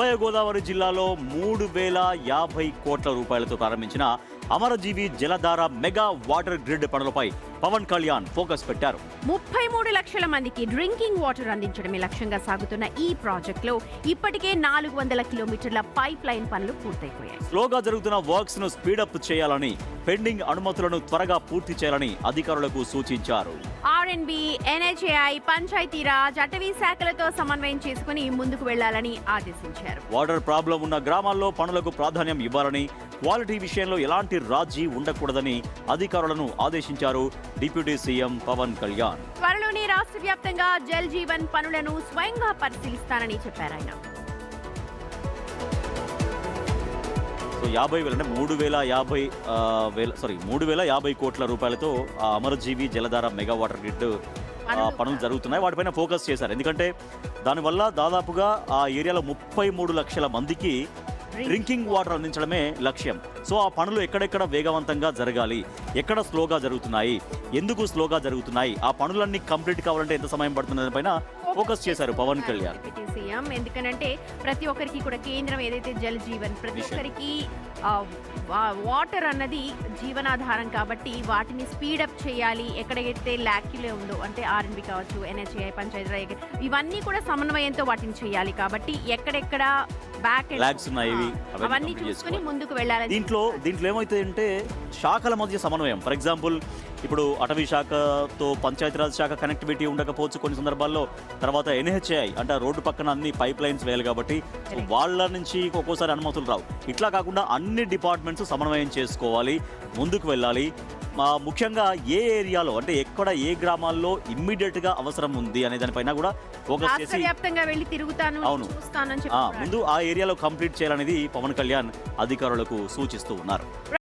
ఉభయ గోదావరి జిల్లాలో 3050 కోట్ల రూపాయలతో ప్రారంభించిన అమరజీవి జలధార మెగా వాటర్ గ్రిడ్ పనులపై పవన్ కళ్యాణ్ ఫోకస్ పెట్టారు. 33 లక్షల మందికి డ్రింకింగ్ వాటర్ అందించడమే లక్ష్యంగా సాగుతున్న ఈ ప్రాజెక్టులో ఇప్పటికే 400 కిలోమీటర్ల పైప్ లైన్ పనులు పూర్తయిపోయాయి. స్లోగా జరుగుతున్న వర్క్స్ ను స్పీడప్ చేయాలని, పెండింగ్ అనుమతులను త్వరగా పూర్తి చేయాలని అధికారులకు సూచించారు. ఆర్ఎండ్బి, ఎన్హెచ్ఏఐ, పంచాయతీరాజ్, అటవీ శాఖలతో సమన్వయం చేసుకుని ముందుకు వెళ్లాలని ఆదేశించారు. వాటర్ ప్రాబ్లం ఉన్న గ్రామాల్లో పనులకు ప్రాధాన్యం ఇవ్వాలని, క్వాలిటీ విషయంలో ఎలాంటి రాజీ ఉండకూడదని అధికారులను ఆదేశించారు డిప్యూటీ సీఎం పవన్ కళ్యాణ్. త్వరలోనే రాష్ట్ర వ్యాప్తంగా జల్ జీవన్ పనులను స్వయంగా పరిశీలిస్తానని చెప్పారు ఆయన. 3,050 కోట్ల రూపాయలతో అమరజీవి జలధార మెగా వాటర్ గ్రిడ్ పనులు జరుగుతున్నాయి. వాటిపైన ఫోకస్ చేశారు. ఎందుకంటే దానివల్ల దాదాపుగా ఆ ఏరియాలో 33 లక్షల మందికి డ్రింకింగ్ వాటర్ అందించడమే లక్ష్యం. సో ఆ పనులు ఎక్కడెక్కడ వేగవంతంగా జరగాలి, ఎక్కడ స్లోగా జరుగుతున్నాయి, ఎందుకు స్లోగా జరుగుతున్నాయి, ఆ పనులన్నీ కంప్లీట్ కావాలంటే ఎంత సమయం పడుతున్న పైన ఫోకస్ చేశారు పవన్ కళ్యాణ్. ఎందుకంటే ప్రతి ఒక్కరికి కూడా కేంద్రం ఏదైతే జల్ జీవన్, ప్రతి ఒక్కరికి వాటర్ అన్నది జీవనాధారం కాబట్టి వాటిని స్పీడప్ చేయాలి. ఎక్కడైతే ల్యాక్యులే ఉందో అంటే ఆర్ఎండ్బి కావచ్చు, ఎన్హెచ్ఏఐ, పంచాయతీరాజ్, ఇవన్నీ కూడా సమన్వయంతో వాటిని చేయాలి. కాబట్టి ఎక్కడెక్కడ అవన్నీ చూసుకుని ముందుకు వెళ్ళాలి. దీంట్లో ఏమైతుందంటే శాఖల మధ్య సమన్వయం. ఫర్ ఎగ్జాంపుల్ ఇప్పుడు అటవీ శాఖతో పంచాయతీరాజ్ శాఖ కనెక్టివిటీ ఉండకపోవచ్చు కొన్ని సందర్భాల్లో. తర్వాత ఎన్హెచ్ఏఐ అంటే రోడ్డు పక్కన అన్ని పైప్ లైన్స్ వేయాలి కాబట్టి వాళ్ళ నుంచి ఒక్కోసారి అనుమతులు రావు. ఇట్లా కాకుండా అన్ని డిపార్ట్మెంట్స్ సమన్వయం చేసుకోవాలి, ముందుకు వెళ్ళాలి. ముఖ్యంగా ఏ ఏరియాలో అంటే ఎక్కడ ఏ గ్రామాల్లో ఇమ్మీడియట్ గా అవసరం ఉంది అనే దానిపైన కూడా ఫోకస్ చేసి ముందు ఆ ఏరియాలో కంప్లీట్ చేయాలనేది పవన్ కళ్యాణ్ అధికారులకు సూచిస్తూ ఉన్నారు.